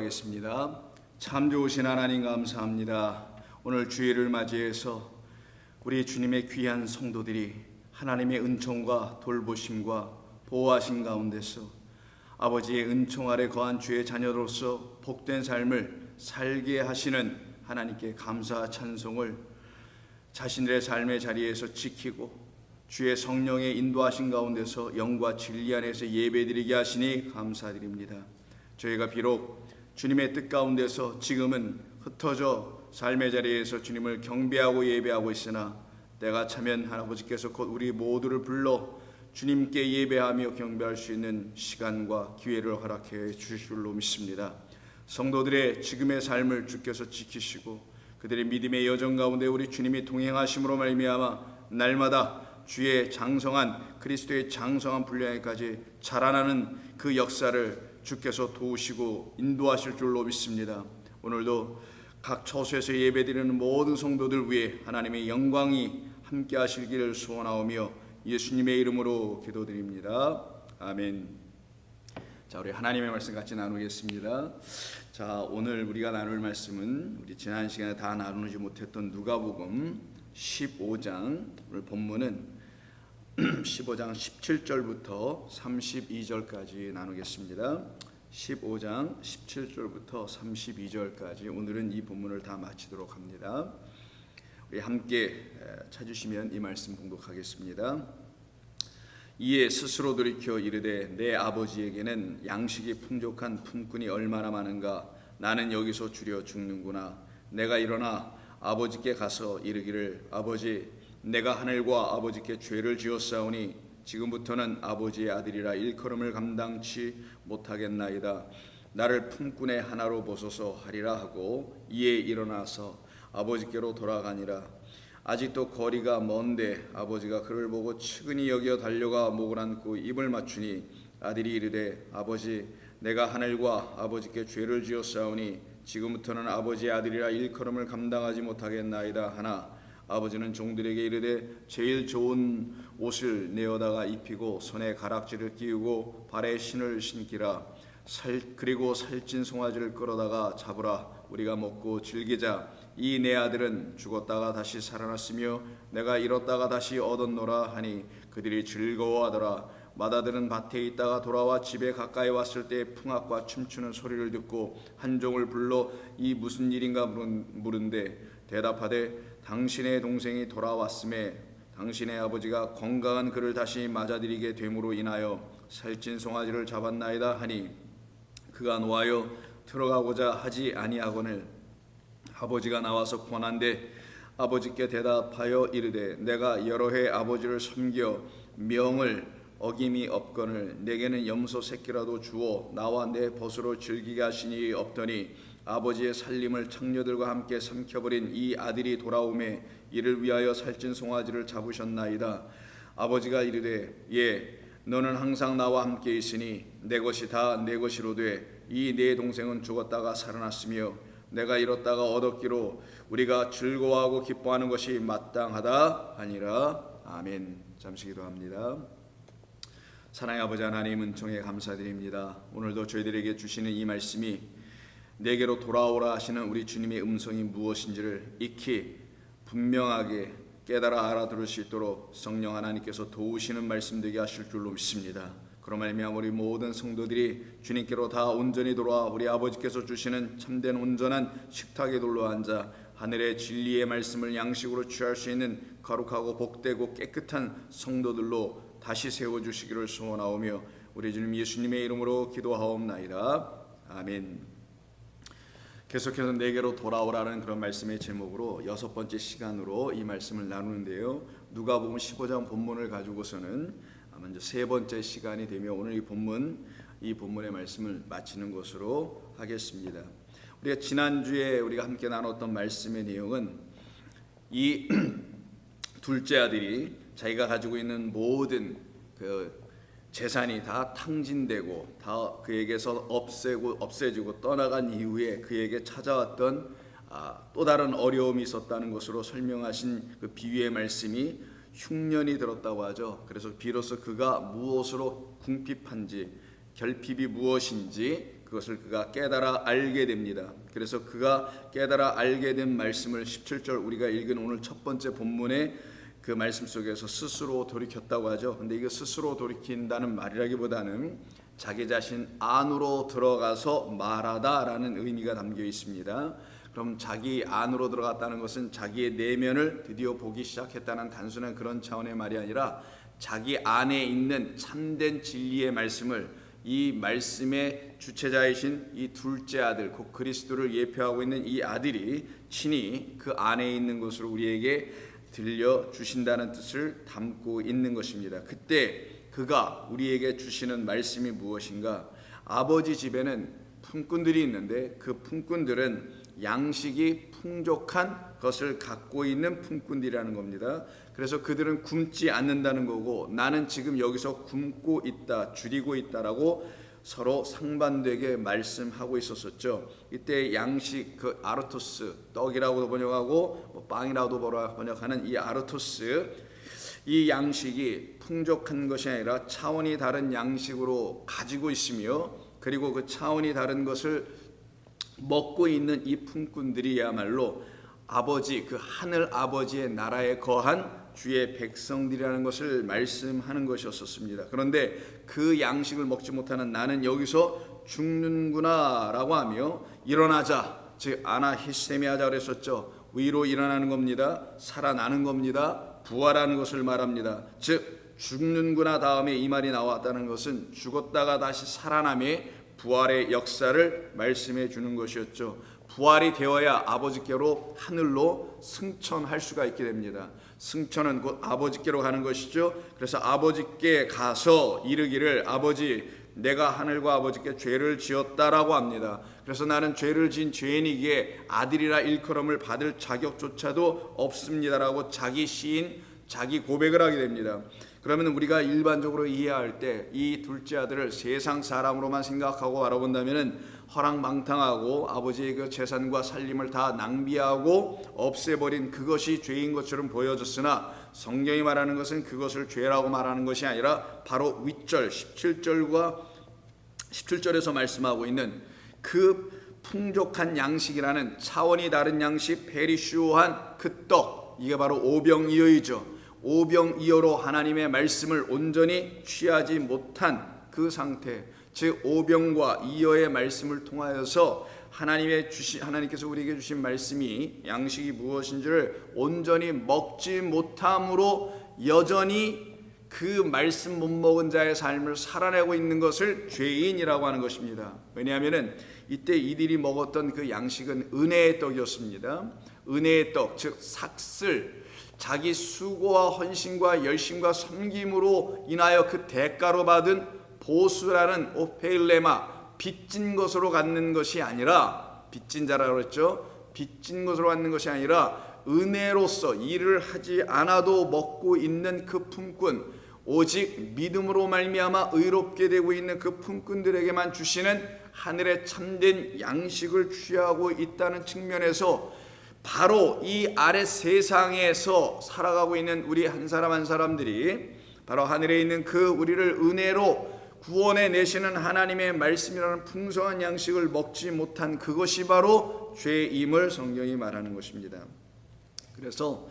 기도하겠습니다. 참 좋으신 하나님 감사합니다. 오늘 주일을 맞이해서 우리 주님의 귀한 성도들이 하나님의 은총과 돌보심과 보호하신 가운데서 아버지의 은총 아래 거한 주의 자녀로서 복된 삶을 살게 하시는 하나님께 감사 찬송을 자신들의 삶의 자리에서 지키고 주의 성령의 인도하신 가운데서 영과 진리 안에서 예배드리게 하시니 감사드립니다. 저희가 비록 주님의 뜻 가운데서 지금은 흩어져 삶의 자리에서 주님을 경배하고 예배하고 있으나 때가 차면 아버지께서 곧 우리 모두를 불러 주님께 예배하며 경배할 수 있는 시간과 기회를 허락해 주실 줄로 믿습니다. 성도들의 지금의 삶을 주께서 지키시고 그들의 믿음의 여정 가운데 우리 주님이 동행하심으로 말미암아 날마다 주의 장성한 그리스도의 장성한 분량에까지 자라나는 그 역사를 주께서 도우시고 인도하실 줄로 믿습니다. 오늘도 각 처소에서 예배드리는 모든 성도들 위해 하나님의 영광이 함께 하시기를 소원하오며 예수님의 이름으로 기도드립니다. 아멘. 자, 우리 하나님의 말씀 같이 나누겠습니다. 자, 오늘 우리가 나눌 말씀은 우리 지난 시간에 다 나누지 못했던 누가복음 15장, 오늘 본문은 15장 17절부터 32절까지 나누겠습니다. 15장 17절부터 32절까지 오늘은 이 본문을 다 마치도록 합니다. 우리 함께 찾으시면 이 말씀 봉독하겠습니다. 이에 스스로 돌이켜 이르되 내 아버지에게는 양식이 풍족한 품꾼이 얼마나 많은가. 나는 여기서 줄여 죽는구나. 내가 일어나 아버지께 가서 이르기를 아버지 내가 하늘과 아버지께 죄를 지었사오니 지금부터는 아버지의 아들이라 일컬음을 감당치 못하겠나이다. 나를 품꾼의 하나로 보소서 하리라 하고 이에 일어나서 아버지께로 돌아가니라. 아직도 거리가 먼데 아버지가 그를 보고 측은히 여겨 달려가 목을 안고 입을 맞추니 아들이 이르되 아버지 내가 하늘과 아버지께 죄를 지었사오니 지금부터는 아버지의 아들이라 일컬음을 감당하지 못하겠나이다 하나 아버지는 종들에게 이르되 제일 좋은 옷을 내어다가 입히고 손에 가락지를 끼우고 발에 신을 신기라. 그리고 살찐 송아지를 끌어다가 잡으라. 우리가 먹고 즐기자. 이 내 아들은 죽었다가 다시 살아났으며 내가 잃었다가 다시 얻었노라 하니 그들이 즐거워하더라. 맏아들은 밭에 있다가 돌아와 집에 가까이 왔을 때 풍악과 춤추는 소리를 듣고 한 종을 불러 이 무슨 일인가 물은데 대답하되 당신의 동생이 돌아왔음에 당신의 아버지가 건강한 그를 다시 맞아들이게 됨으로 인하여 살찐 송아지를 잡았나이다 하니 그가 노하여 들어가고자 하지 아니하거늘 아버지가 나와서 권한대 아버지께 대답하여 이르되 내가 여러 해 아버지를 섬겨 명을 어김이 없거늘 내게는 염소 새끼라도 주어 나와 내 벗으로 즐기게 하시니 없더니 아버지의 살림을 창녀들과 함께 삼켜버린 이 아들이 돌아오매 이를 위하여 살찐 송아지를 잡으셨나이다. 아버지가 이르되 예 너는 항상 나와 함께 있으니 내 것이 다 내 것이로되 이 내 동생은 죽었다가 살아났으며 내가 잃었다가 얻었기로 우리가 즐거워하고 기뻐하는 것이 마땅하다 하니라. 아멘. 잠시 기도합니다. 사랑의 아버지 하나님 은총에 감사드립니다. 오늘도 저희들에게 주시는 이 말씀이 내게로 돌아오라 하시는 우리 주님의 음성이 무엇인지를 익히 분명하게 깨달아 알아들을 수 있도록 성령 하나님께서 도우시는 말씀 되게 하실 줄로 믿습니다. 그로 말미암아 우리 모든 성도들이 주님께로 다 온전히 돌아와 우리 아버지께서 주시는 참된 온전한 식탁에 둘러앉아 하늘의 진리의 말씀을 양식으로 취할 수 있는 거룩하고 복되고 깨끗한 성도들로 다시 세워주시기를 소원하오며 우리 주님 예수님의 이름으로 기도하옵나이다. 아멘. 계속해서 내게로 돌아오라는 그런 말씀의 제목으로 6번째 시간으로 이 말씀을 나누는데요. 누가복음 15장 본문을 가지고서는 먼저 3번째 시간이 되며 오늘 이 본문의 말씀을 마치는 것으로 하겠습니다. 우리가 지난주에 우리가 함께 나눴던 말씀의 내용은 이 둘째 아들이 자기가 가지고 있는 모든 그 재산이 다 탕진되고 다 그에게서 없애지고 떠나간 이후에 그에게 찾아왔던 또 다른 어려움이 있었다는 것으로 설명하신 그 비유의 말씀이 흉년이 들었다고 하죠. 그래서 비로소 그가 무엇으로 궁핍한지 결핍이 무엇인지 그것을 그가 깨달아 알게 됩니다. 그래서 그가 깨달아 알게 된 말씀을 17절 우리가 읽은 오늘 첫 번째 본문의 그 말씀 속에서 스스로 돌이켰다고 하죠. 근데 이거 스스로 돌이킨다는 말이라기보다는 자기 자신 안으로 들어가서 말하다라는 의미가 담겨 있습니다. 그럼 자기 안으로 들어갔다는 것은 자기의 내면을 드디어 보기 시작했다는 단순한 그런 차원의 말이 아니라 자기 안에 있는 참된 진리의 말씀을, 이 말씀의 주체자이신 이 둘째 아들, 곧 그리스도를 예표하고 있는 이 아들이 친히 그 안에 있는 것으로 우리에게 들려주신다는 뜻을 담고 있는 것입니다. 그때 그가 우리에게 주시는 말씀이 무엇인가? 아버지 집에는 품꾼들이 있는데 그 품꾼들은 양식이 풍족한 것을 갖고 있는 품꾼들이라는 겁니다. 그래서 그들은 굶지 않는다는 거고, 나는 지금 여기서 굶고 있다, 줄이고 있다라고 서로 상반되게 말씀하고 있었었죠. 이때 양식, 그 아르토스, 떡이라고도 번역하고 빵이라도 번역하는 이 아르토스, 이 양식이 풍족한 것이 아니라 차원이 다른 양식으로 가지고 있으며, 그리고 그 차원이 다른 것을 먹고 있는 이 품꾼들이야말로 아버지, 그 하늘 아버지의 나라에 거한 주의 백성들이라는 것을 말씀하는 것이었습니다. 그런데 그 양식을 먹지 못하는 나는 여기서 죽는구나 라고 하며 일어나자, 즉 아나히스테미하자 그랬었죠. 위로 일어나는 겁니다. 살아나는 겁니다. 부활하는 것을 말합니다. 즉 죽는구나 다음에 이 말이 나왔다는 것은 죽었다가 다시 살아남의 부활의 역사를 말씀해 주는 것이었죠. 부활이 되어야 아버지께로 하늘로 승천할 수가 있게 됩니다. 승천은 곧 아버지께로 가는 것이죠. 그래서 아버지께 가서 이르기를 아버지, 내가 하늘과 아버지께 죄를 지었다라고 합니다. 그래서 나는 죄를 지은 죄인이기에 아들이라 일컬음을 받을 자격조차도 없습니다라고 자기 시인, 자기 고백을 하게 됩니다. 그러면 우리가 일반적으로 이해할 때 이 둘째 아들을 세상 사람으로만 생각하고 바라본다면 허랑방탕하고 아버지의 그 재산과 살림을 다 낭비하고 없애버린 그것이 죄인 것처럼 보여졌으나, 성경이 말하는 것은 그것을 죄라고 말하는 것이 아니라 바로 윗절 17절에서 말씀하고 있는 그 풍족한 양식이라는 차원이 다른 양식, 페리슈한 그 떡, 이게 바로 오병이어이죠. 오병이어로 하나님의 말씀을 온전히 취하지 못한 그 상태, 즉 오병과 이어의 말씀을 통하여서 하나님께서 우리에게 주신 말씀이 양식이 무엇인지를 온전히 먹지 못함으로 여전히 그 말씀 못 먹은 자의 삶을 살아내고 있는 것을 죄인이라고 하는 것입니다. 왜냐하면 이때 이들이 먹었던 그 양식은 은혜의 떡이었습니다. 은혜의 떡, 즉 삭슬, 자기 수고와 헌신과 열심과 섬김으로 인하여 그 대가로 받은 보수라는 오페일레마, 빚진 것으로 갖는 것이 아니라, 빚진 자라고 그랬죠. 빚진 것으로 갖는 것이 아니라 은혜로서 일을 하지 않아도 먹고 있는 그 품꾼, 오직 믿음으로 말미암아 의롭게 되고 있는 그 품꾼들에게만 주시는 하늘의 참된 양식을 취하고 있다는 측면에서 바로 이 아래 세상에서 살아가고 있는 우리 한 사람 한 사람들이 바로 하늘에 있는 그 우리를 은혜로 구원해 내시는 하나님의 말씀이라는 풍성한 양식을 먹지 못한 그것이 바로 죄임을 성경이 말하는 것입니다. 그래서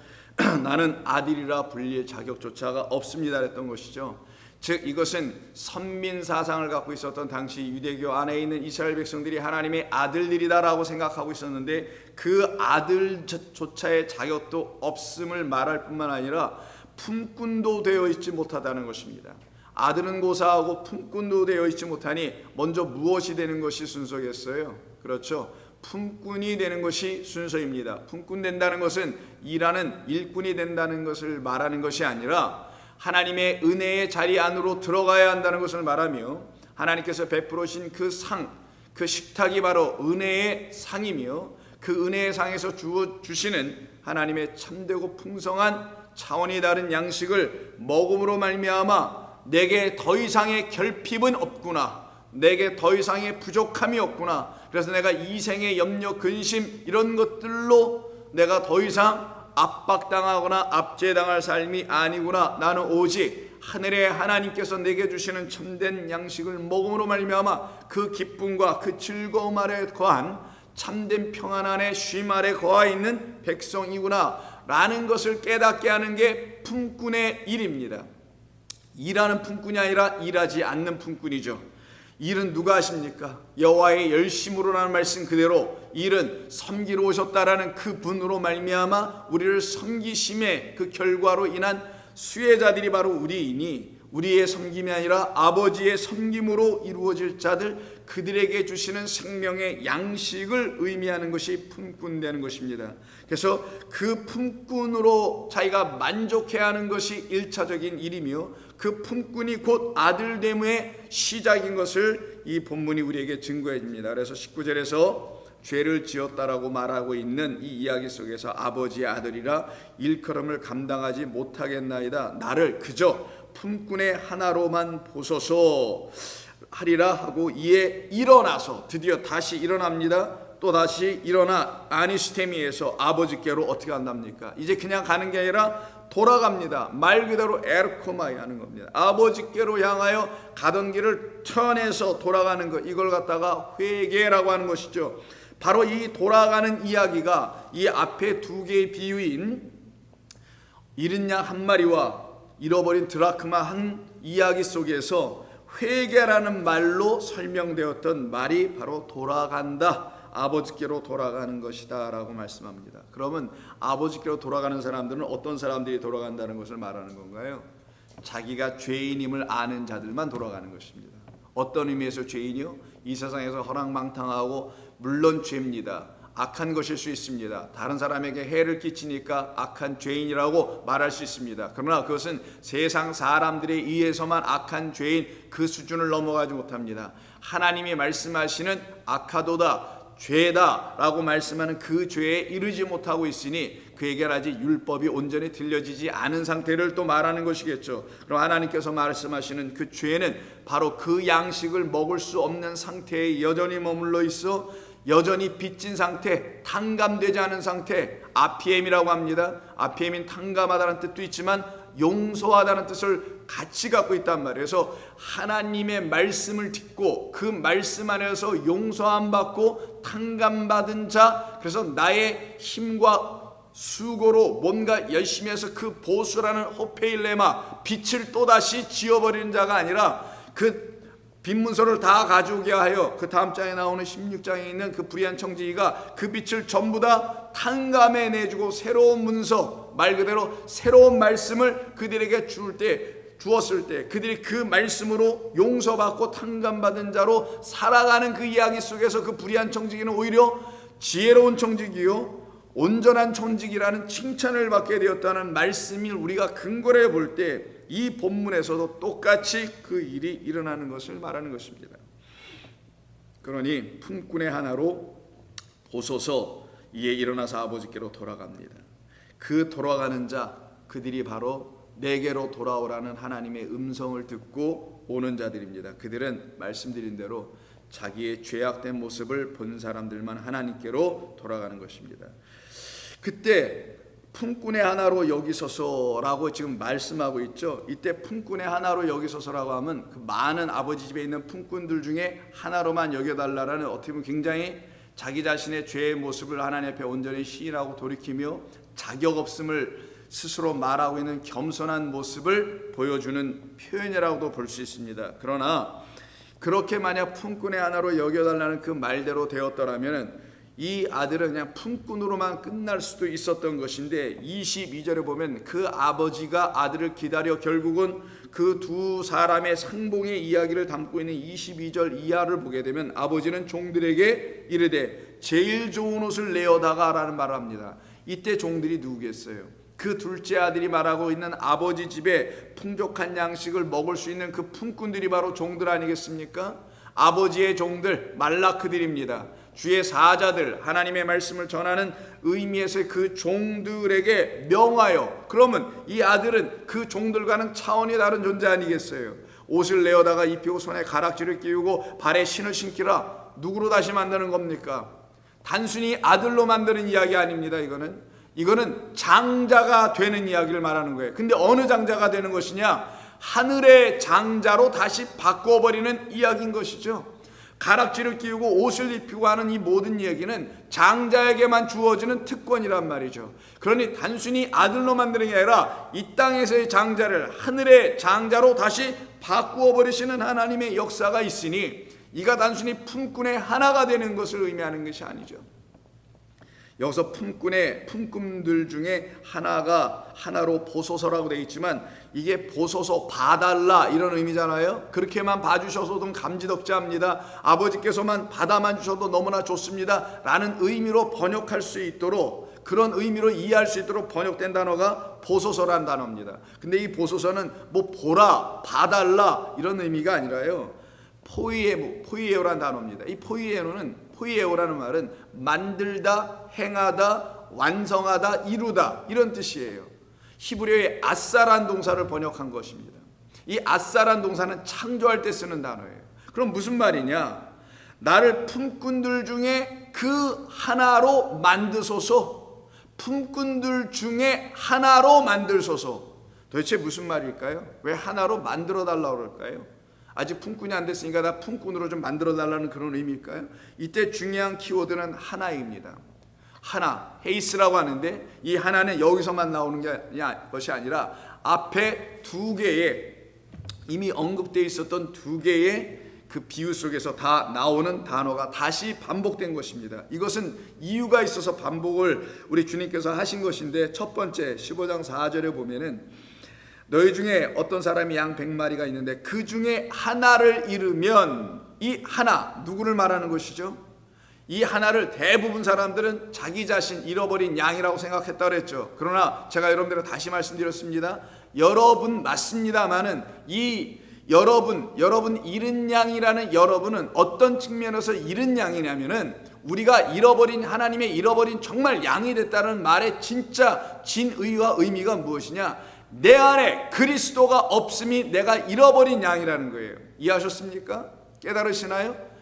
나는 아들이라 불릴 자격조차가 없습니다 했던 것이죠. 즉 이것은 선민 사상을 갖고 있었던 당시 유대교 안에 있는 이스라엘 백성들이 하나님의 아들들이다라고 생각하고 있었는데, 그 아들조차의 자격도 없음을 말할 뿐만 아니라 품꾼도 되어 있지 못하다는 것입니다. 아들은 고사하고 품꾼도 되어 있지 못하니 먼저 무엇이 되는 것이 순서겠어요? 그렇죠. 품꾼이 되는 것이 순서입니다. 품꾼 된다는 것은 일하는 일꾼이 된다는 것을 말하는 것이 아니라 하나님의 은혜의 자리 안으로 들어가야 한다는 것을 말하며, 하나님께서 베풀으신 그 상, 그 식탁이 바로 은혜의 상이며, 그 은혜의 상에서 주시는 하나님의 참되고 풍성한 차원이 다른 양식을 먹음으로 말미암아 내게 더 이상의 결핍은 없구나, 내게 더 이상의 부족함이 없구나, 그래서 내가 이생의 염려, 근심 이런 것들로 내가 더 이상 압박당하거나 압제당할 삶이 아니구나, 나는 오직 하늘의 하나님께서 내게 주시는 참된 양식을 먹음으로 말미암아 그 기쁨과 그 즐거움 아래 거한 참된 평안 안에 쉼 아래 거하 있는 백성이구나 라는 것을 깨닫게 하는 게 품꾼의 일입니다. 일하는 품꾼이 아니라 일하지 않는 품꾼이죠. 일은 누가 하십니까? 여호와의 열심으로라는 말씀 그대로 일은 섬기러 오셨다라는 그 분으로 말미암아 우리를 섬기심의 그 결과로 인한 수혜자들이 바로 우리이니, 우리의 섬김이 아니라 아버지의 섬김으로 이루어질 자들, 그들에게 주시는 생명의 양식을 의미하는 것이 품꾼되는 것입니다. 그래서 그 품꾼으로 자기가 만족해야 하는 것이 1차적인 일이며 그 품꾼이 곧 아들됨의 시작인 것을 이 본문이 우리에게 증거해 줍니다. 그래서 19절에서 죄를 지었다라고 말하고 있는 이 이야기 속에서 아버지의 아들이라 일컬음을 감당하지 못하겠나이다, 나를 그저 품꾼의 하나로만 보소서 하리라 하고, 이에 일어나서 드디어 다시 일어납니다. 또 다시 일어나 아니스테미에서 아버지께로 어떻게 한답니까? 이제 그냥 가는 게 아니라 돌아갑니다. 말 그대로 에르코마이 하는 겁니다. 아버지께로 향하여 가던 길을 턴해서 돌아가는 것, 이걸 갖다가 회개라고 하는 것이죠. 바로 이 돌아가는 이야기가 이 앞에 두 개의 비유인 잃은 양 한 마리와 잃어버린 드라크마 한 이야기 속에서 회개라는 말로 설명되었던 말이 바로 돌아간다, 아버지께로 돌아가는 것이다 라고 말씀합니다. 그러면 아버지께로 돌아가는 사람들은 어떤 사람들이 돌아간다는 것을 말하는 건가요? 자기가 죄인임을 아는 자들만 돌아가는 것입니다. 어떤 의미에서 죄인이요? 이 세상에서 허랑방탕하고 물론 죄입니다. 악한 것일 수 있습니다. 다른 사람에게 해를 끼치니까 악한 죄인이라고 말할 수 있습니다. 그러나 그것은 세상 사람들에 의해서만 악한 죄인 그 수준을 넘어가지 못합니다. 하나님이 말씀하시는 악하도다, 죄다 라고 말씀하는 그 죄에 이르지 못하고 있으니 그에게 아직 율법이 온전히 들려지지 않은 상태를 또 말하는 것이겠죠. 그럼 하나님께서 말씀하시는 그 죄는 바로 그 양식을 먹을 수 없는 상태에 여전히 머물러 있어 여전히 빚진 상태, 탕감되지 않은 상태, 아피엠이라고 합니다. 아피엠인 탕감하다는 뜻도 있지만 용서하다는 뜻을 같이 갖고 있단 말이에요. 그래서 하나님의 말씀을 듣고 그 말씀 안에서 용서함 받고 탕감받은 자, 그래서 나의 힘과 수고로 뭔가 열심히 해서 그 보수라는 호페일레마, 빛을 또다시 지어버리는 자가 아니라 그 빈문서를 다 가져오게 하여 그 다음 장에 나오는 16장에 있는 그 불의한 청지기가 그 빛을 전부 다 탕감해 내주고 새로운 문서, 말 그대로 새로운 말씀을 그들에게 주었을 때 그들이 그 말씀으로 용서받고 탕감받은 자로 살아가는 그 이야기 속에서 그 불의한 청지기는 오히려 지혜로운 청지기요 온전한 청지기라는 칭찬을 받게 되었다는 말씀을 우리가 근거로 볼 때 이 본문에서도 똑같이 그 일이 일어나는 것을 말하는 것입니다. 그러니 품꾼의 하나로 보소서, 이에 일어나서 아버지께로 돌아갑니다. 그 돌아가는 자, 그들이 바로 내게로 돌아오라는 하나님의 음성을 듣고 오는 자들입니다. 그들은 말씀드린 대로 자기의 죄악된 모습을 본 사람들만 하나님께로 돌아가는 것입니다. 그때 품꾼의 하나로 여기소서라고 지금 말씀하고 있죠. 이때 품꾼의 하나로 여기소서라고 하면 그 많은 아버지 집에 있는 품꾼들 중에 하나로만 여겨달라는, 어떻게 보면 굉장히 자기 자신의 죄의 모습을 하나님 앞에 온전히 시인하고 돌이키며 자격 없음을 스스로 말하고 있는 겸손한 모습을 보여주는 표현이라고도 볼 수 있습니다. 그러나 그렇게 만약 품꾼의 하나로 여겨달라는 그 말대로 되었더라면 이 아들은 그냥 품꾼으로만 끝날 수도 있었던 것인데, 22절에 보면 그 아버지가 아들을 기다려 결국은 그 두 사람의 상봉의 이야기를 담고 있는 22절 이하를 보게 되면 아버지는 종들에게 이르되 제일 좋은 옷을 내어다가 라는 말을 합니다. 이때 종들이 누구겠어요? 그 둘째 아들이 말하고 있는 아버지 집에 풍족한 양식을 먹을 수 있는 그 품꾼들이 바로 종들 아니겠습니까? 아버지의 종들, 말라크들입니다. 주의 사자들, 하나님의 말씀을 전하는 의미에서 그 종들에게 명하여, 그러면 이 아들은 그 종들과는 차원이 다른 존재 아니겠어요? 옷을 내어다가 입히고 손에 가락지를 끼우고 발에 신을 신기라. 누구로 다시 만드는 겁니까? 단순히 아들로 만드는 이야기 아닙니다. 이거는 장자가 되는 이야기를 말하는 거예요. 근데 어느 장자가 되는 것이냐? 하늘의 장자로 다시 바꿔버리는 이야기인 것이죠. 가락지를 끼우고 옷을 입히고 하는 이 모든 이야기는 장자에게만 주어지는 특권이란 말이죠. 그러니 단순히 아들로 만드는 게 아니라 이 땅에서의 장자를 하늘의 장자로 다시 바꾸어 버리시는 하나님의 역사가 있으니 이가 단순히 품꾼의 하나가 되는 것을 의미하는 것이 아니죠. 여기서 품꾼의 품꾼들 중에 하나가 하나로 보소서라고 되어 있지만 이게 보소서 봐달라 이런 의미잖아요. 그렇게만 봐주셔서도 감지덕지합니다. 아버지께서만 받아만 주셔도 너무나 좋습니다 라는 의미로 번역할 수 있도록, 그런 의미로 이해할 수 있도록 번역된 단어가 보소서라는 단어입니다. 근데 이 보소서는 뭐 보라, 봐달라 이런 의미가 아니라요, 포이에오라는 단어입니다. 이 포이에오라는 말은 만들다, 행하다, 완성하다, 이루다 이런 뜻이에요. 히브리어의 아싸란 동사를 번역한 것입니다. 이 아싸란 동사는 창조할 때 쓰는 단어예요. 그럼 무슨 말이냐? 나를 품꾼들 중에 그 하나로 만드소서, 품꾼들 중에 하나로 만들소서. 도대체 무슨 말일까요? 왜 하나로 만들어 달라고 그럴까요? 아직 품꾼이 안 됐으니까 나 품꾼으로 좀 만들어 달라는 그런 의미일까요? 이때 중요한 키워드는 하나입니다. 하나, 헤이스라고 하는데 이 하나는 여기서만 나오는 것이 아니라 앞에 두 개의, 이미 언급되어 있었던 두 개의 그 비유 속에서 다 나오는 단어가 다시 반복된 것입니다. 이것은 이유가 있어서 반복을 우리 주님께서 하신 것인데, 첫 번째 15장 4절에 보면은 너희 중에 어떤 사람이 양 100마리가 있는데 그 중에 하나를 잃으면, 이 하나 누구를 말하는 것이죠? 이 하나를 대부분 사람들은 자기 자신 잃어버린 양이라고 생각했다고 그랬죠. 그러나 제가 여러분들에게 다시 말씀드렸습니다. 여러분 맞습니다만은 이 여러분 잃은 양이라는 여러분은 어떤 측면에서 잃은 양이냐면은 우리가 잃어버린, 하나님의 잃어버린 정말 양이 됐다는 말의 진짜 진의와 의미가 무엇이냐? 내 안에 그리스도가 없음이 내가 잃어버린 양이라는 거예요. 이해하셨습니까? 깨달으시나요?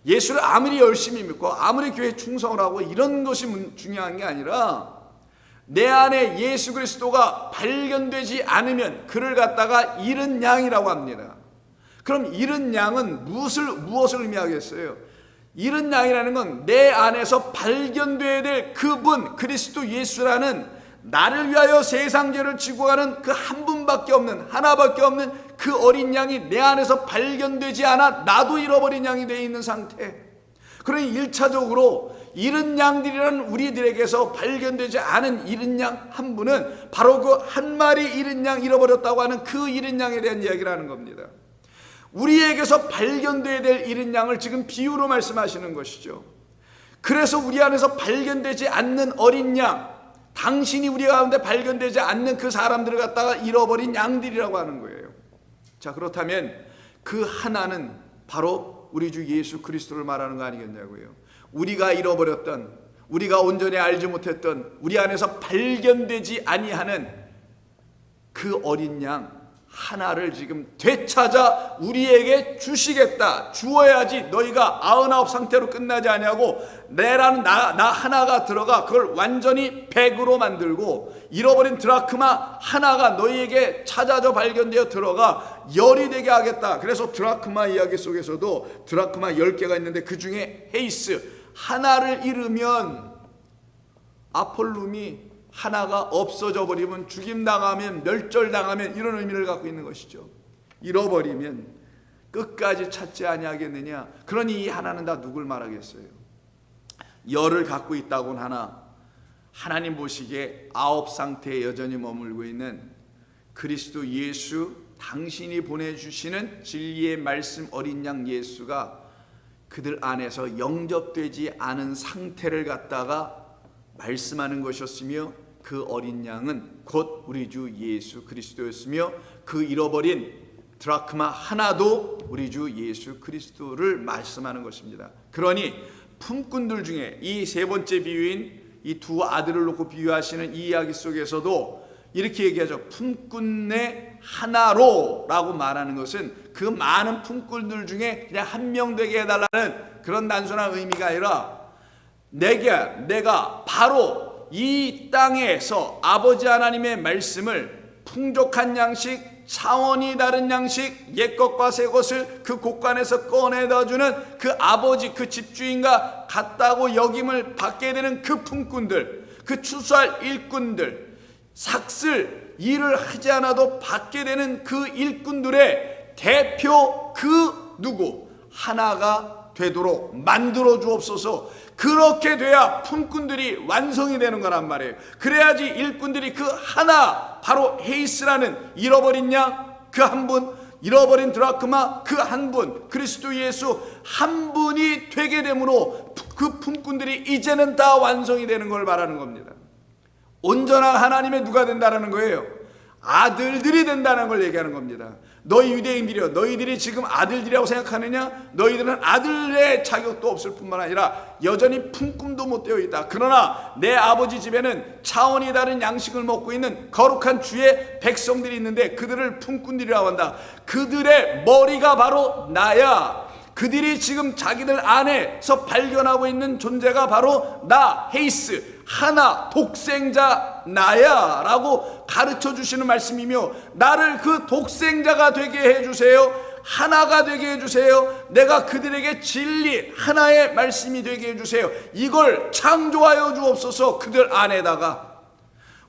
예수를 아무리 열심히 믿고 아무리 교회에 충성을 하고 이런 것이 중요한 게 아니라 내 안에 예수 그리스도가 발견되지 않으면 그를 갖다가 잃은 양이라고 합니다. 그럼 잃은 양은 무엇을 의미하겠어요? 잃은 양이라는 건 내 안에서 발견되어야 될 그분, 그리스도 예수라는 나를 위하여 세상 죄를 지고 가는 그 한 분밖에 없는, 하나밖에 없는 그 어린 양이 내 안에서 발견되지 않아 나도 잃어버린 양이 되어 있는 상태. 그러니 1차적으로 잃은 양들이라는 우리들에게서 발견되지 않은 잃은 양 한 분은 바로 그 한 마리 잃은 양, 잃어버렸다고 하는 그 잃은 양에 대한 이야기를 하는 겁니다. 우리에게서 발견되어야 될 잃은 양을 지금 비유로 말씀하시는 것이죠. 그래서 우리 안에서 발견되지 않는 어린 양, 당신이 우리 가운데 발견되지 않는 그 사람들을 갖다가 잃어버린 양들이라고 하는 거예요. 자, 그렇다면 그 하나는 바로 우리 주 예수 그리스도를 말하는 거 아니겠냐고요. 우리가 잃어버렸던, 우리가 온전히 알지 못했던, 우리 안에서 발견되지 아니하는 그 어린 양 하나를 지금 되찾아 우리에게 주시겠다. 주어야지 너희가 99 상태로 끝나지 아니하고 내라는 나 하나가 들어가 그걸 완전히 100으로 만들고 잃어버린 드라크마 하나가 너희에게 찾아져 발견되어 들어가 10이 되게 하겠다. 그래서 드라크마 이야기 속에서도 드라크마 10개가 있는데 그 중에 헤이스, 하나를 잃으면 아폴룸이 하나가 없어져 버리면, 죽임당하면, 멸절당하면 이런 의미를 갖고 있는 것이죠. 잃어버리면 끝까지 찾지 아니하겠느냐. 그러니 이 하나는 다 누굴 말하겠어요? 열을 갖고 있다곤 하나 하나님 보시기에 9 상태에 여전히 머물고 있는 그리스도 예수, 당신이 보내주시는 진리의 말씀 어린 양 예수가 그들 안에서 영접되지 않은 상태를 갖다가 말씀하는 것이었으며, 그 어린 양은 곧 우리 주 예수 그리스도였으며 그 잃어버린 드라크마 하나도 우리 주 예수 그리스도를 말씀하는 것입니다. 그러니 품꾼들 중에 이 세 번째 비유인 이 두 아들을 놓고 비유하시는 이 이야기 속에서도 이렇게 얘기하죠. 품꾼의 하나로 라고 말하는 것은 그 많은 품꾼들 중에 그냥 한 명 되게 해달라는 그런 단순한 의미가 아니라 내가 바로 이 땅에서 아버지 하나님의 말씀을 풍족한 양식, 차원이 다른 양식, 옛것과 새것을 그 곳간에서 꺼내다 주는 그 아버지, 그 집주인과 같다고 여김을 받게 되는 그 품꾼들, 그 추수할 일꾼들, 삭슬 일을 하지 않아도 받게 되는 그 일꾼들의 대표 그 누구 하나가 되도록 만들어 주옵소서. 그렇게 돼야 품꾼들이 완성이 되는 거란 말이에요. 그래야지 일꾼들이 그 하나, 바로 헤이스라는 잃어버린 양 그 한 분, 잃어버린 드라크마 그 한 분, 그리스도 예수 한 분이 되게 되므로 그 품꾼들이 이제는 다 완성이 되는 걸 말하는 겁니다. 온전한 하나님의 누가 된다는 거예요? 아들들이 된다는 걸 얘기하는 겁니다. 너희 유대인들이여, 너희들이 지금 아들들이라고 생각하느냐? 너희들은 아들의 자격도 없을 뿐만 아니라 여전히 품꿈도 못 되어 있다. 그러나 내 아버지 집에는 차원이 다른 양식을 먹고 있는 거룩한 주의 백성들이 있는데 그들을 품꾼들이라고 한다. 그들의 머리가 바로 나야. 그들이 지금 자기들 안에서 발견하고 있는 존재가 바로 나, 헤이스, 하나, 독생자 나야 라고 가르쳐 주시는 말씀이며, 나를 그 독생자가 되게 해주세요. 하나가 되게 해주세요. 내가 그들에게 진리 하나의 말씀이 되게 해주세요. 이걸 창조하여 주옵소서. 그들 안에다가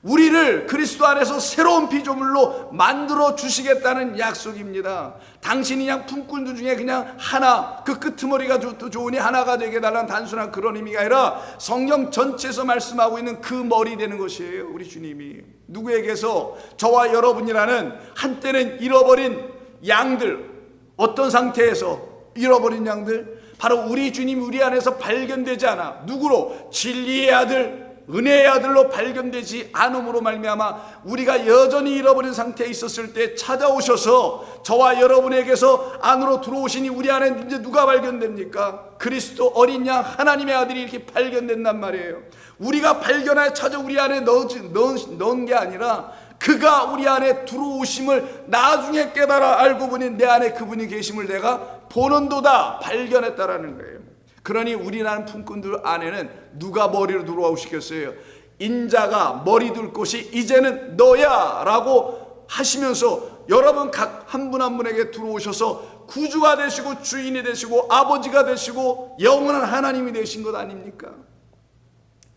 우리를 그리스도 안에서 새로운 피조물로 만들어 주시겠다는 약속입니다. 당신이 그냥 품꾼들 중에 그냥 하나, 그 끄트머리가 좋으니 하나가 되게 해달라는 단순한 그런 의미가 아니라 성경 전체에서 말씀하고 있는 그 머리 되는 것이에요. 우리 주님이 누구에게서 저와 여러분이라는 한때는 잃어버린 양들, 어떤 상태에서 잃어버린 양들, 바로 우리 주님이 우리 안에서 발견되지 않아 누구로? 진리의 아들, 은혜의 아들로 발견되지 않음으로 말미암아 우리가 여전히 잃어버린 상태에 있었을 때 찾아오셔서 저와 여러분에게서 안으로 들어오시니 우리 안에 이제 누가 발견됩니까? 그리스도 어린 양 하나님의 아들이 이렇게 발견된단 말이에요. 우리가 발견하여 찾아 우리 안에 넣은 게 아니라 그가 우리 안에 들어오심을 나중에 깨달아 알고 보니 내 안에 그분이 계심을 내가 보는도다 발견했다라는 거예요. 그러니 우리라는 품꾼들 안에는 누가 머리로 들어오시겠어요? 인자가 머리 둘 곳이 이제는 너야 라고 하시면서 여러분 각 한 분 한 분에게 들어오셔서 구주가 되시고 주인이 되시고 아버지가 되시고 영원한 하나님이 되신 것 아닙니까?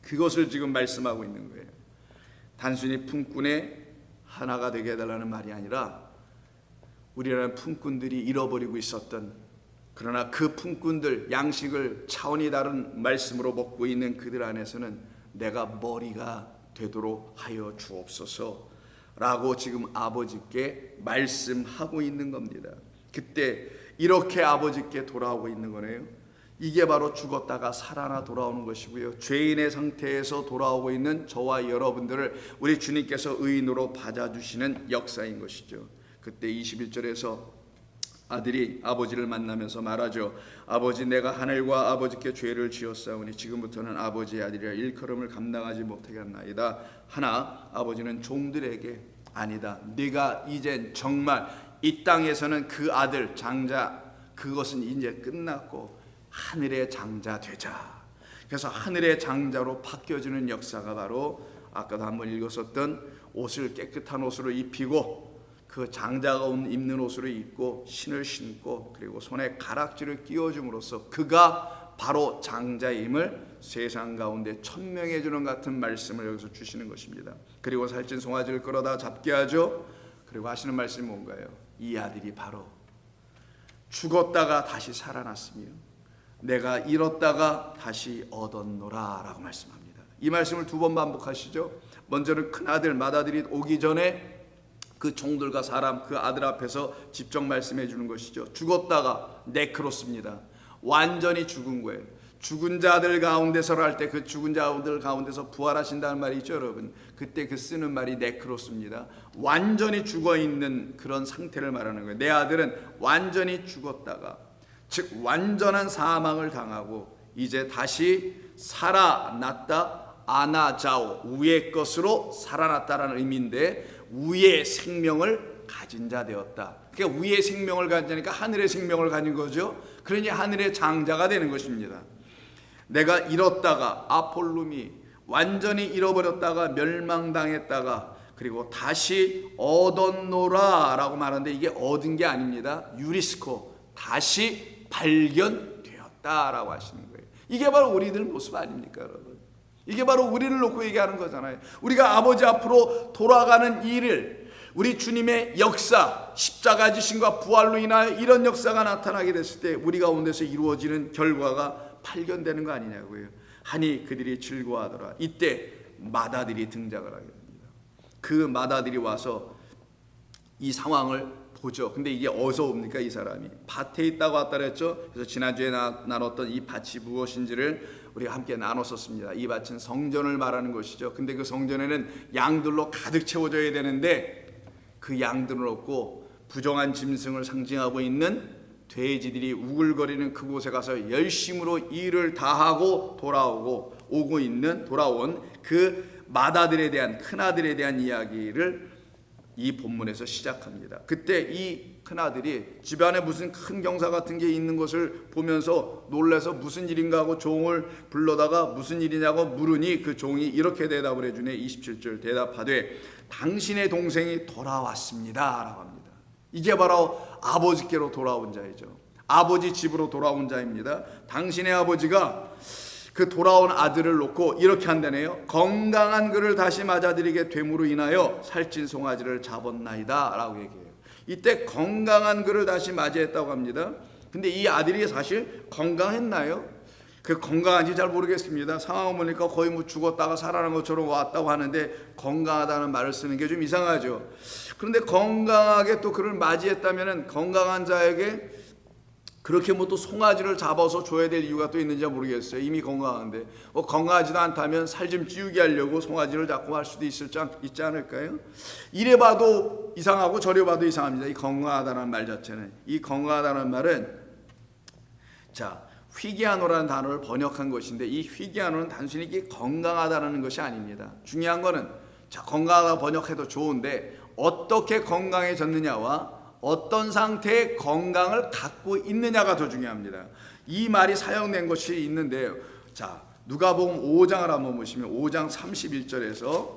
그것을 지금 말씀하고 있는 거예요. 단순히 품꾼의 하나가 되게 해달라는 말이 아니라 우리라는 품꾼들이 잃어버리고 있었던, 그러나 그 품꾼들 양식을 차원이 다른 말씀으로 먹고 있는 그들 안에서는 내가 머리가 되도록 하여 주옵소서 라고 지금 아버지께 말씀하고 있는 겁니다. 그때 이렇게 아버지께 돌아오고 있는 거네요. 이게 바로 죽었다가 살아나 돌아오는 것이고요. 죄인의 상태에서 돌아오고 있는 저와 여러분들을 우리 주님께서 의인으로 받아주시는 역사인 것이죠. 그때 21절에서 아들이 아버지를 만나면서 말하죠. 아버지, 내가 하늘과 아버지께 죄를 지었사오니 지금부터는 아버지의 아들이라 일컬음을 감당하지 못하겠나이다. 하나 아버지는 종들에게 아니다, 네가 이젠 정말 이 땅에서는 그 아들 장자, 그것은 이제 끝났고 하늘의 장자 되자. 그래서 하늘의 장자로 바뀌어지는 역사가 바로 아까도 한번 읽었었던 옷을 깨끗한 옷으로 입히고 그 장자가 입는 옷으로 입고 신을 신고 그리고 손에 가락지를 끼워줌으로써 그가 바로 장자임을 세상 가운데 천명해 주는 같은 말씀을 여기서 주시는 것입니다. 그리고 살찐 송아지를 끌어다 잡게 하죠. 그리고 하시는 말씀이 뭔가요? 이 아들이 바로 죽었다가 다시 살아났으며 내가 잃었다가 다시 얻었노라 라고 말씀합니다. 이 말씀을 두 번 반복하시죠. 먼저는 큰 아들 맏아들이 오기 전에 그 종들과 사람, 그 아들 앞에서 직접 말씀해 주는 것이죠. 죽었다가 네크로스입니다. 완전히 죽은 거예요. 죽은 자들 가운데서를 할 때 그 죽은 자들 가운데서 부활하신다는 말이 있죠, 여러분. 그때 그 쓰는 말이 네크로스입니다. 완전히 죽어 있는 그런 상태를 말하는 거예요. 내 아들은 완전히 죽었다가, 즉 완전한 사망을 당하고 이제 다시 살아났다. 아나자오, 위의 것으로 살아났다라는 의미인데 위의 생명을 가진 자 되었다. 그러니까 위의 생명을 가지니까 하늘의 생명을 가진 거죠. 그러니 하늘의 장자가 되는 것입니다. 내가 잃었다가 아폴룸이 완전히 잃어버렸다가 멸망당했다가 그리고 다시 얻었노라 라고 말하는데, 이게 얻은 게 아닙니다. 유리스코, 다시 발견되었다 라고 하시는 거예요. 이게 바로 우리들 모습 아닙니까 여러분? 이게 바로 우리를 놓고 얘기하는 거잖아요. 우리가 아버지 앞으로 돌아가는 일을, 우리 주님의 역사, 십자가 지신과 부활로 인하여 이런 역사가 나타나게 됐을 때 우리 가운데서 이루어지는 결과가 발견되는 거 아니냐고요. 하니 그들이 즐거워하더라. 이때 마다들이 등장을 하게 됩니다. 그 마다들이 와서 이 상황을 보죠. 근데 이게 어디서 옵니까? 이 사람이 밭에 있다고 왔다 그랬죠. 그래서 지난주에 나눴던 이 밭이 무엇인지를 우리가 함께 나눴었습니다. 이 밭은 성전을 말하는 것이죠. 근데 그 성전에는 양들로 가득 채워져야 되는데, 그 양들은 없고 부정한 짐승을 상징하고 있는 돼지들이 우글거리는 그곳에 가서 열심으로 일을 다하고 돌아온 그 마다들에 대한, 큰아들에 대한 이야기를 이 본문에서 시작합니다. 그때 이 큰아들이 집안에 무슨 큰 경사 같은 게 있는 것을 보면서 놀라서 무슨 일인가 하고 종을 불러다가 무슨 일이냐고 물으니 그 종이 이렇게 대답을 해주네. 27절, 대답하되 당신의 동생이 돌아왔습니다 라고 합니다. 이게 바로 아버지께로 돌아온 자이죠. 아버지 집으로 돌아온 자입니다. 당신의 아버지가 그 돌아온 아들을 놓고 이렇게 한다네요. 건강한 그를 다시 맞아들이게 됨으로 인하여 살찐 송아지를 잡았나이다 라고 얘기해요. 이때 건강한 그를 다시 맞이했다고 합니다. 근데 이 아들이 사실 건강했나요? 그 건강한지 잘 모르겠습니다. 상황을 보니까 거의 뭐 죽었다가 살아난 것처럼 왔다고 하는데 건강하다는 말을 쓰는 게 좀 이상하죠. 그런데 건강하게 또 그를 맞이했다면 건강한 자에게 그렇게 뭐 또 송아지를 잡아서 줘야 될 이유가 또 있는지 모르겠어요. 이미 건강한데 건강하지도 않다면 살 좀 찌우게 하려고 송아지를 잡고 할 수도 있지 않을까요? 이래 봐도 이상하고 저래 봐도 이상합니다. 이 건강하다는 말 자체는, 이 건강하다는 말은 휘기아노라는 단어를 번역한 것인데, 이 휘기아노는 단순히 이게 건강하다는 것이 아닙니다. 중요한 거는 건강하다 번역해도 좋은데 어떻게 건강해졌느냐와 어떤 상태의 건강을 갖고 있느냐가 더 중요합니다. 이 말이 사용된 것이 있는데요. 누가복음 5장을 한번 보시면 5장 31절에서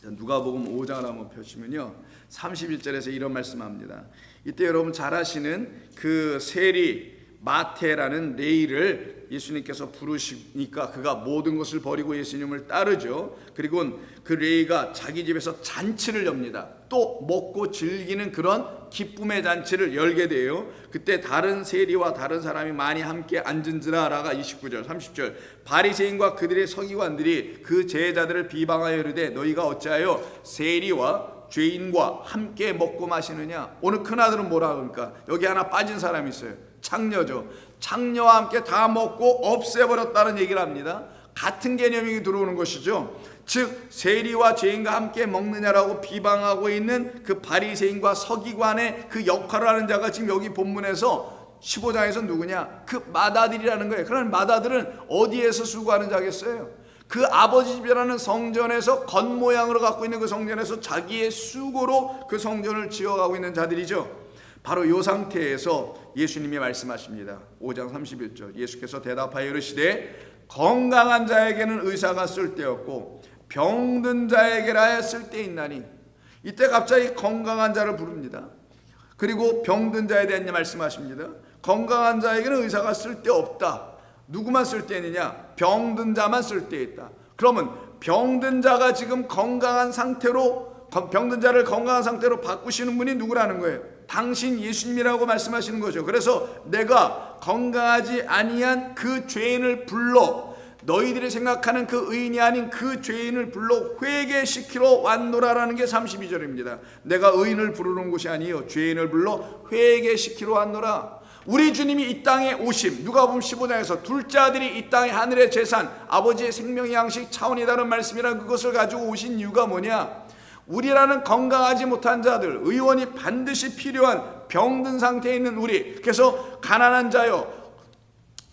누가복음 5장을 한번 펴시면요. 31절에서 이런 말씀합니다. 이때 여러분 잘 아시는 그 세리 마태라는 레위를 예수님께서 부르시니까 그가 모든 것을 버리고 예수님을 따르죠. 그리고 그 레위가 자기 집에서 잔치를 엽니다. 또 먹고 즐기는 그런 기쁨의 잔치를 열게 돼요. 그때 다른 세리와 다른 사람이 많이 함께 앉은지라 라가 29절 30절 바리새인과 그들의 서기관들이 그 제자들을 비방하여 이르되 너희가 어찌하여 세리와 죄인과 함께 먹고 마시느냐. 오늘 큰아들은 뭐라 그럽니까? 여기 하나 빠진 사람이 있어요. 창녀죠. 창녀와 함께 다 먹고 없애버렸다는 얘기를 합니다. 같은 개념이 들어오는 것이죠. 즉 세리와 죄인과 함께 먹느냐라고 비방하고 있는 그 바리새인과 서기관의 그 역할을 하는 자가 지금 여기 본문에서 15장에서 누구냐? 그 마다들이라는 거예요. 그런 마다들은 어디에서 수고하는 자겠어요? 그 아버지 집이라는 성전에서 겉모양으로 갖고 있는 그 성전에서 자기의 수고로 그 성전을 지어가고 있는 자들이죠. 바로 이 상태에서 예수님이 말씀하십니다. 5장 31절 예수께서 대답하여 이르시되 건강한 자에게는 의사가 쓸데없고 병든 자에게라야 쓸데있나니. 이때 갑자기 건강한 자를 부릅니다. 그리고 병든 자에 대한 말씀하십니다. 건강한 자에게는 의사가 쓸데없다. 누구만 쓸데있느냐? 병든 자만 쓸데있다. 그러면 병든 자가 지금 건강한 상태로, 병든 자를 건강한 상태로 바꾸시는 분이 누구라는 거예요? 당신 예수님이라고 말씀하시는 거죠. 그래서 내가 건강하지 아니한 그 죄인을 불러, 너희들이 생각하는 그 의인이 아닌 그 죄인을 불러 회개시키러 왔노라라는 게 32절입니다. 내가 의인을 부르는 곳이 아니요 죄인을 불러 회개시키러 왔노라. 우리 주님이 이 땅에 오심, 누가복음 15장에서 둘째 아들이 이 땅의 하늘의 재산, 아버지의 생명의 양식 차원이다는 말씀이란 그것을 가지고 오신 이유가 뭐냐? 우리라는 건강하지 못한 자들, 의원이 반드시 필요한 병든 상태에 있는 우리, 그래서 가난한 자요,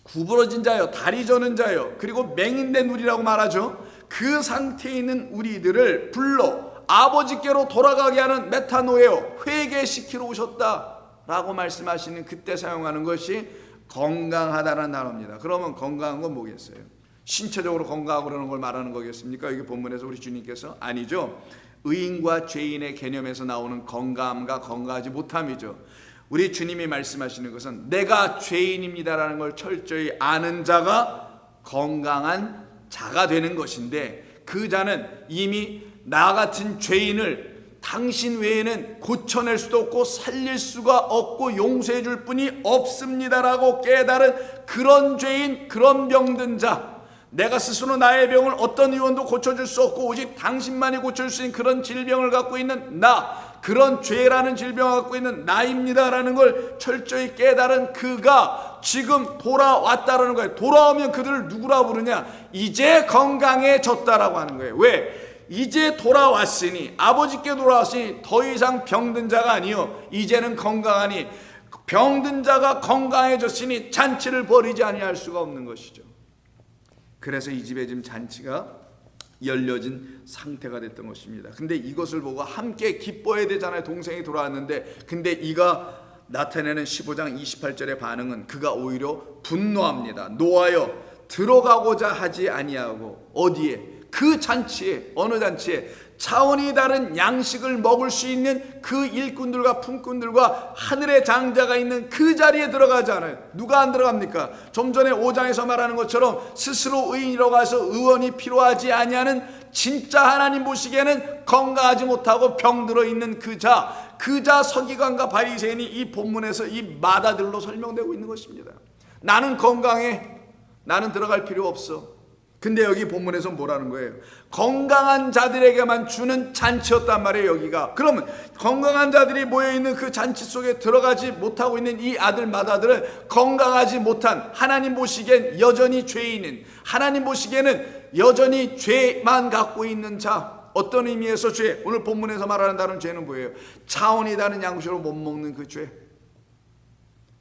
구부러진 자요, 다리 저는 자요, 그리고 맹인된 우리라고 말하죠. 그 상태에 있는 우리들을 불러 아버지께로 돌아가게 하는 메타노에오, 회개시키러 오셨다라고 말씀하시는 그때 사용하는 것이 건강하다는 단어입니다. 그러면 건강한 건 뭐겠어요? 신체적으로 건강하고 그러는 걸 말하는 거겠습니까? 여기 본문에서 우리 주님께서 아니죠. 의인과 죄인의 개념에서 나오는 건강함과 건강하지 못함이죠. 우리 주님이 말씀하시는 것은 내가 죄인입니다라는 걸 철저히 아는 자가 건강한 자가 되는 것인데, 그 자는 이미 나 같은 죄인을 당신 외에는 고쳐낼 수도 없고 살릴 수가 없고 용서해 줄 분이 없습니다라고 깨달은 그런 죄인, 그런 병든 자, 내가 스스로 나의 병을 어떤 의원도 고쳐줄 수 없고 오직 당신만이 고쳐줄 수 있는 그런 질병을 갖고 있는 나, 그런 죄라는 질병을 갖고 있는 나입니다라는 걸 철저히 깨달은 그가 지금 돌아왔다라는 거예요. 돌아오면 그들을 누구라 부르냐? 이제 건강해졌다라고 하는 거예요. 왜? 이제 돌아왔으니, 아버지께 돌아왔으니 더 이상 병든 자가 아니요 이제는 건강하니, 병든 자가 건강해졌으니 잔치를 벌이지 아니할 수가 없는 것이죠. 그래서 이 집에 지금 잔치가 열려진 상태가 됐던 것입니다. 근데 이것을 보고 함께 기뻐해야 되잖아요. 동생이 돌아왔는데. 근데 이가 나타내는 15장 28절의 반응은 그가 오히려 분노합니다. 노하여 들어가고자 하지 아니하고, 어디에? 그 잔치에, 어느 잔치에? 차원이 다른 양식을 먹을 수 있는 그 일꾼들과 품꾼들과 하늘의 장자가 있는 그 자리에 들어가지 않아요. 누가 안 들어갑니까? 좀 전에 5장에서 말하는 것처럼 스스로 의인이라고 해서 의원이 필요하지 아니하는 진짜 하나님 보시기에는 건강하지 못하고 병들어 있는 그 자 서기관과 바리새인이 이 본문에서 이 마다들로 설명되고 있는 것입니다. 나는 건강해, 나는 들어갈 필요 없어. 근데 여기 본문에서 뭐라는 거예요? 건강한 자들에게만 주는 잔치였단 말이에요, 여기가. 그러면 건강한 자들이 모여있는 그 잔치 속에 들어가지 못하고 있는 이 아들 마다들은 건강하지 못한, 하나님 보시기엔 여전히 죄인인, 하나님 보시기에는 여전히 죄만 갖고 있는 자. 어떤 의미에서 죄? 오늘 본문에서 말하는 다른 죄는 뭐예요? 차원이 다른 양식으로 못 먹는 그 죄.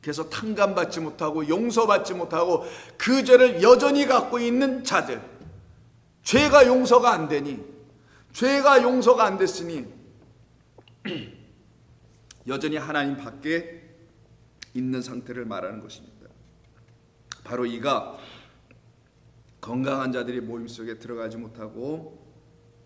그래서 탕감받지 못하고 용서받지 못하고 그 죄를 여전히 갖고 있는 자들, 죄가 용서가 안 되니, 죄가 용서가 안 됐으니 여전히 하나님 밖에 있는 상태를 말하는 것입니다. 바로 이가 건강한 자들이 모임 속에 들어가지 못하고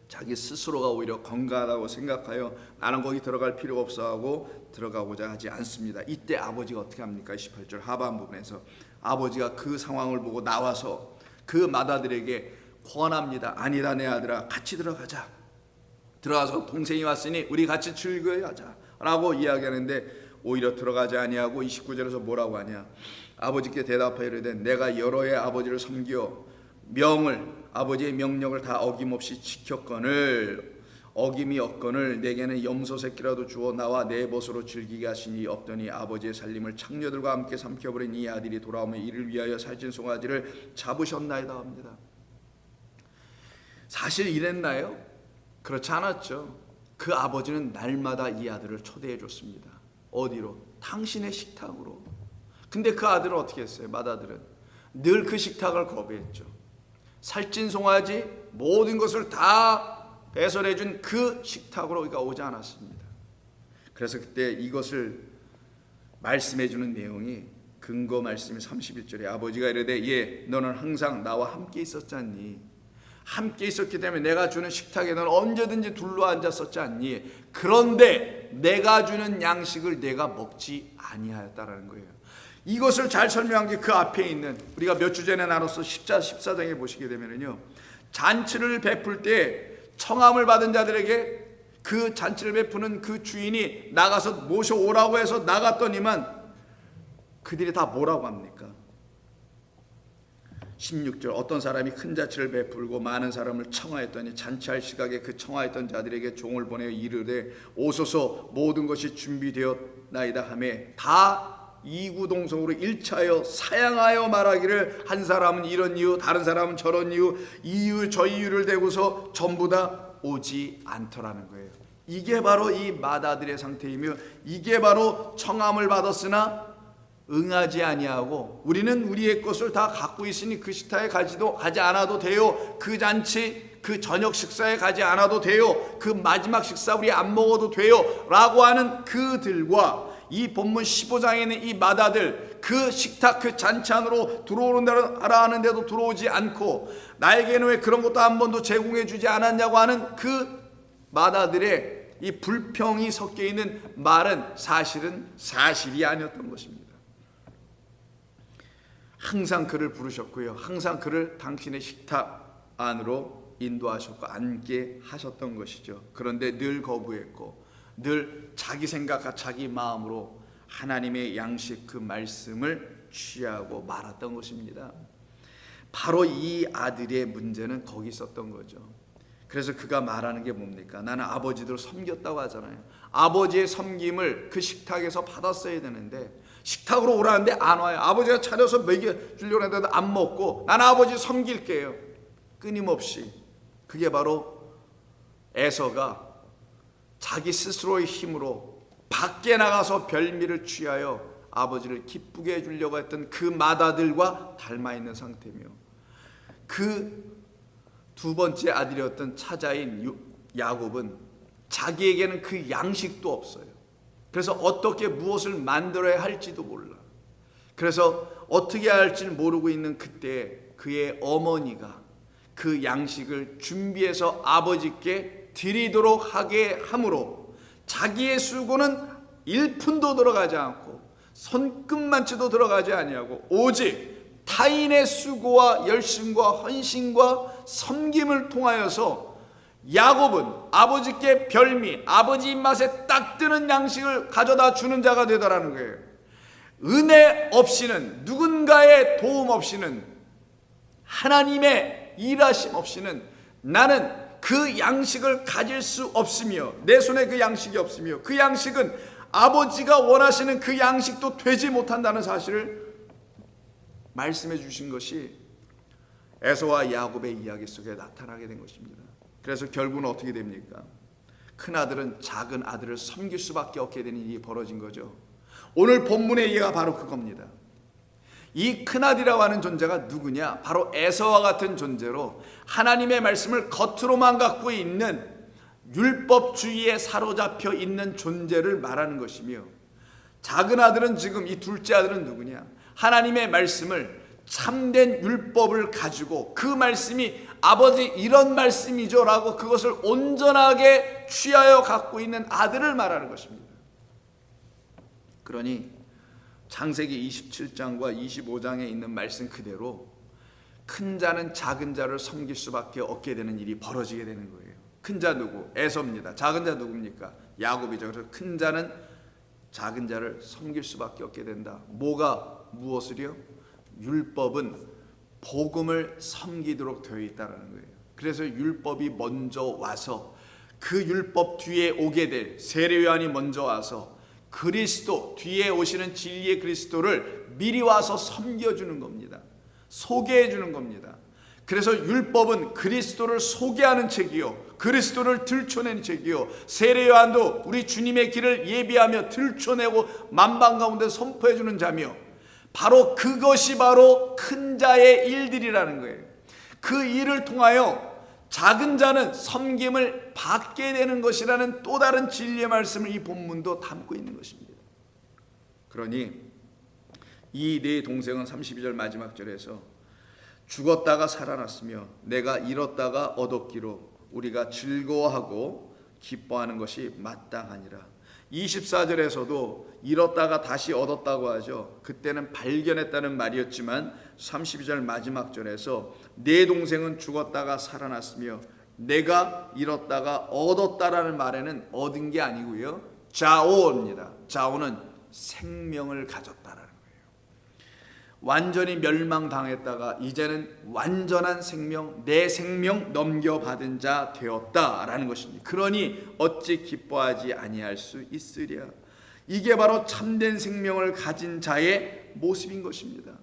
자기 스스로가 오히려 건강하다고 생각하여 나는 거기 들어갈 필요가 없어 하고 들어가고자 하지 않습니다. 이때 아버지가 어떻게 합니까? 18절 하반 부분에서 아버지가 그 상황을 보고 나와서 그 마다들에게 권합니다. 아니다 내 아들아, 같이 들어가자. 들어가서 동생이 왔으니 우리 같이 즐거이 하자 라고 이야기하는데 오히려 들어가지 아니하고 29절에서 뭐라고 하냐? 아버지께 대답하여 이르되 내가 여러 해 아버지를 섬겨 아버지의 명령을 다 어김없이 지켰거늘 어김이 없거늘 내게는 염소 새끼라도 주어 나와 내 벗으로 즐기게 하시니 없더니 아버지의 살림을 창녀들과 함께 삼켜버린 이 아들이 돌아오며 이를 위하여 살찐 송아지를 잡으셨나이다 합니다. 사실 이랬나요? 그렇지 않았죠. 그 아버지는 날마다 이 아들을 초대해 줬습니다. 어디로? 당신의 식탁으로. 근데 그 아들은 어떻게 했어요? 맏아들은 늘 그 식탁을 거부했죠. 살찐 송아지 모든 것을 다 배설해준 그 식탁으로 그가 오지 않았습니다. 그래서 그때 이것을 말씀해주는 내용이 근거 말씀이 31절에 아버지가 이르되 예 너는 항상 나와 함께 있었지 않니? 함께 있었기 때문에 내가 주는 식탁에 너는 언제든지 둘러앉았었지 않니? 그런데 내가 주는 양식을 내가 먹지 아니하였다라는 거예요. 이것을 잘 설명한 게 그 앞에 있는, 우리가 몇 주 전에 나눴어 14장에 보시게 되면요, 잔치를 베풀 때 청함을 받은 자들에게 그 잔치를 베푸는 그 주인이 나가서 모셔오라고 해서 나갔더니만 그들이 다 뭐라고 합니까? 16절 어떤 사람이 큰 잔치를 베풀고 많은 사람을 청하였더니 잔치할 시각에 그 청하였던 자들에게 종을 보내어 이르되 오소서 모든 것이 준비되었나이다 하매 다 이구동성으로 일차하여 사양하여 말하기를 한 사람은 이런 이유 다른 사람은 저런 이유 저 이유를 대고서 전부 다 오지 않더라는 거예요. 이게 바로 이 맏아들의 상태이며 이게 바로 청함을 받았으나 응하지 아니하고 우리는 우리의 것을 다 갖고 있으니 그 식탁에 가지 않아도 돼요. 그 잔치 그 저녁 식사에 가지 않아도 돼요. 그 마지막 식사 우리 안 먹어도 돼요 라고 하는 그들과 이 본문 15장에 있는 이 맏아들 그 식탁 그 잔치 안으로 들어오는다라 하는데도 들어오지 않고 나에게는 왜 그런 것도 한 번도 제공해 주지 않았냐고 하는 그 마다들의 이 불평이 섞여 있는 말은 사실은 사실이 아니었던 것입니다. 항상 그를 부르셨고요, 항상 그를 당신의 식탁 안으로 인도하셨고 앉게 하셨던 것이죠. 그런데 늘 거부했고 늘 자기 생각과 자기 마음으로 하나님의 양식 그 말씀을 취하고 말았던 것입니다. 바로 이 아들의 문제는 거기 있었던 거죠. 그래서 그가 말하는 게 뭡니까? 나는 아버지들 섬겼다고 하잖아요. 아버지의 섬김을 그 식탁에서 받았어야 되는데 식탁으로 오라는데 안 와요. 아버지가 차려서 먹여주려고 했는데 안 먹고 나는 아버지 섬길게요. 끊임없이. 그게 바로 에서가 자기 스스로의 힘으로 밖에 나가서 별미를 취하여 아버지를 기쁘게 해주려고 했던 그 마다들과 닮아 있는 상태며, 그 두 번째 아들이었던 차자인 야곱은 자기에게는 그 양식도 없어요. 그래서 어떻게 무엇을 만들어야 할지도 몰라. 그래서 어떻게 할지 모르고 있는 그때 그의 어머니가 그 양식을 준비해서 아버지께 드리도록 하게 함으로 자기의 수고는 1푼도 들어가지 않고 손끝만치도 들어가지 아니하고 오직 타인의 수고와 열심과 헌신과 섬김을 통하여서 야곱은 아버지께 별미, 아버지 입맛에 딱 드는 양식을 가져다 주는 자가 되더라는 거예요. 은혜 없이는, 누군가의 도움 없이는, 하나님의 일하심 없이는 나는 그 양식을 가질 수 없으며, 내 손에 그 양식이 없으며, 그 양식은 아버지가 원하시는 그 양식도 되지 못한다는 사실을 말씀해 주신 것이 에서와 야곱의 이야기 속에 나타나게 된 것입니다. 그래서 결국은 어떻게 됩니까? 큰 아들은 작은 아들을 섬길 수밖에 없게 되는 일이 벌어진 거죠. 오늘 본문의 이해가 바로 그겁니다. 이 큰아들이라고 하는 존재가 누구냐? 바로 에서와 같은 존재로 하나님의 말씀을 겉으로만 갖고 있는 율법주의에 사로잡혀 있는 존재를 말하는 것이며, 작은 아들은 지금 이 둘째 아들은 누구냐? 하나님의 말씀을, 참된 율법을 가지고 그 말씀이 아버지 이런 말씀이죠 라고 그것을 온전하게 취하여 갖고 있는 아들을 말하는 것입니다. 그러니 창세기 27장과 25장에 있는 말씀 그대로 큰 자는 작은 자를 섬길 수밖에 없게 되는 일이 벌어지게 되는 거예요. 큰 자 누구? 에서입니다. 작은 자 누굽니까? 야곱이죠. 그래서 큰 자는 작은 자를 섬길 수밖에 없게 된다. 무엇을요? 율법은 복음을 섬기도록 되어 있다는 거예요. 그래서 율법이 먼저 와서 그 율법 뒤에 오게 될 세례요한이 먼저 와서 그리스도, 뒤에 오시는 진리의 그리스도를 미리 와서 섬겨주는 겁니다. 소개해 주는 겁니다. 그래서 율법은 그리스도를 소개하는 책이요, 그리스도를 들춰내는 책이요, 세례요한도 우리 주님의 길을 예비하며 들춰내고 만방 가운데 선포해 주는 자며, 바로 그것이 바로 큰 자의 일들이라는 거예요. 그 일을 통하여 작은 자는 섬김을 받게 되는 것이라는 또 다른 진리의 말씀을 이 본문도 담고 있는 것입니다. 그러니 이 네 동생은 32절 마지막 절에서 죽었다가 살아났으며 내가 잃었다가 얻었기로 우리가 즐거워하고 기뻐하는 것이 마땅하니라. 24절에서도 잃었다가 다시 얻었다고 하죠. 그때는 발견했다는 말이었지만 32절 마지막 절에서 내 동생은 죽었다가 살아났으며 내가 잃었다가 얻었다라는 말에는 얻은 게 아니고요, 자오입니다. 자오는 생명을 가졌다라는 거예요. 완전히 멸망당했다가 이제는 완전한 생명, 내 생명 넘겨받은 자 되었다라는 것입니다. 그러니 어찌 기뻐하지 아니할 수 있으랴. 이게 바로 참된 생명을 가진 자의 모습인 것입니다.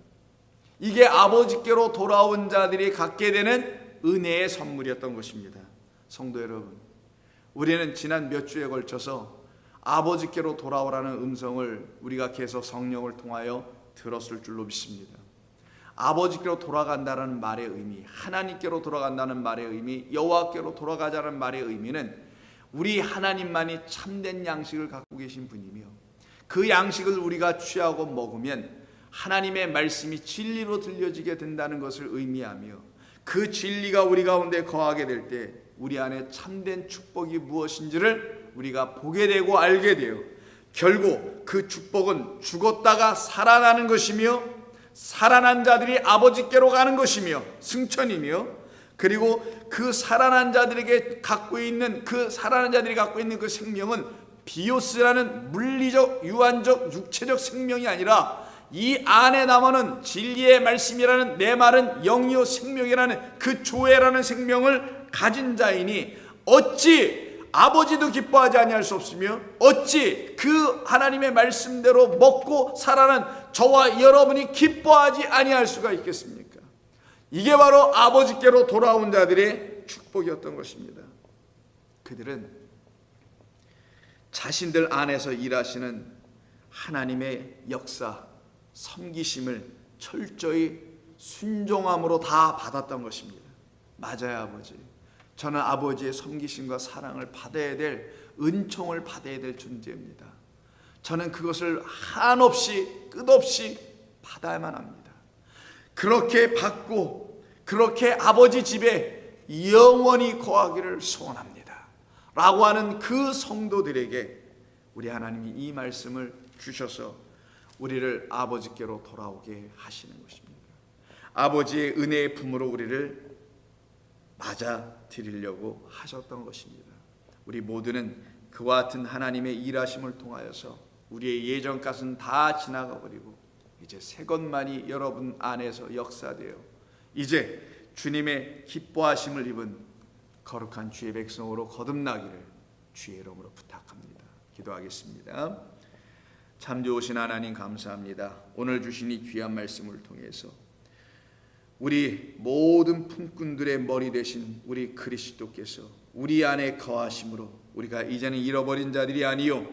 이게 아버지께로 돌아온 자들이 갖게 되는 은혜의 선물이었던 것입니다. 성도 여러분, 우리는 지난 몇 주에 걸쳐서 아버지께로 돌아오라는 음성을 우리가 계속 성령을 통하여 들었을 줄로 믿습니다. 아버지께로 돌아간다는 말의 의미, 하나님께로 돌아간다는 말의 의미, 여호와께로 돌아가자는 말의 의미는 우리 하나님만이 참된 양식을 갖고 계신 분이며 그 양식을 우리가 취하고 먹으면 하나님의 말씀이 진리로 들려지게 된다는 것을 의미하며, 그 진리가 우리 가운데 거하게 될 때 우리 안에 참된 축복이 무엇인지를 우리가 보게 되고 알게 돼요. 결국 그 축복은 죽었다가 살아나는 것이며, 살아난 자들이 아버지께로 가는 것이며 승천이며, 그리고 그 살아난 자들이 갖고 있는 그 생명은 비오스라는 물리적, 유한적, 육체적 생명이 아니라 이 안에 남아는 진리의 말씀이라는, 내 말은 영이요 생명이라는 그 조회라는 생명을 가진 자이니 어찌 아버지도 기뻐하지 아니할 수 없으며, 어찌 그 하나님의 말씀대로 먹고 살아는 저와 여러분이 기뻐하지 아니할 수가 있겠습니까? 이게 바로 아버지께로 돌아온 자들의 축복이었던 것입니다. 그들은 자신들 안에서 일하시는 하나님의 역사, 섬기심을 철저히 순종함으로 다 받았던 것입니다. 맞아요, 아버지. 저는 아버지의 섬기심과 사랑을 받아야 될, 은총을 받아야 될 존재입니다. 저는 그것을 한없이 끝없이 받아야만 합니다. 그렇게 받고 그렇게 아버지 집에 영원히 거하기를 소원합니다 라고 하는 그 성도들에게 우리 하나님이 이 말씀을 주셔서 우리를 아버지께로 돌아오게 하시는 것입니다. 아버지의 은혜의 품으로 우리를 맞아 드리려고 하셨던 것입니다. 우리 모두는 그와 같은 하나님의 일하심을 통하여서 우리의 예전 것은 다 지나가 버리고 이제 새 것만이 여러분 안에서 역사되어 이제 주님의 기뻐하심을 입은 거룩한 주의 백성으로 거듭나기를 주의 이름으로 부탁합니다. 기도하겠습니다. 참 좋으신 하나님 감사합니다. 오늘 주신 이 귀한 말씀을 통해서 우리 모든 품꾼들의 머리 되신 우리 그리스도께서 우리 안에 거하심으로 우리가 이제는 잃어버린 자들이 아니요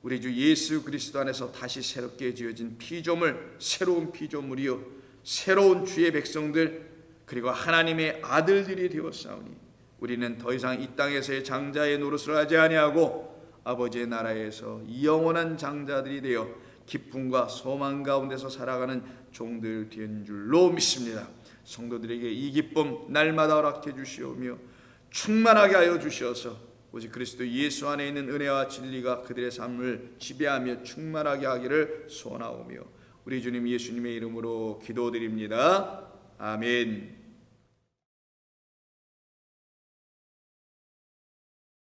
우리 주 예수 그리스도 안에서 다시 새롭게 지어진 피조물, 새로운 피조물이요 새로운 주의 백성들, 그리고 하나님의 아들들이 되었사오니 우리는 더 이상 이 땅에서의 장자의 노릇을 하지 아니하고 아버지의 나라에서 영원한 장자들이 되어 기쁨과 소망 가운데서 살아가는 종들 된 줄로 믿습니다. 성도들에게 이 기쁨 날마다 허락해 주시오며 충만하게 하여 주시어서 오직 그리스도 예수 안에 있는 은혜와 진리가 그들의 삶을 지배하며 충만하게 하기를 소원하오며 우리 주님 예수님의 이름으로 기도드립니다. 아멘.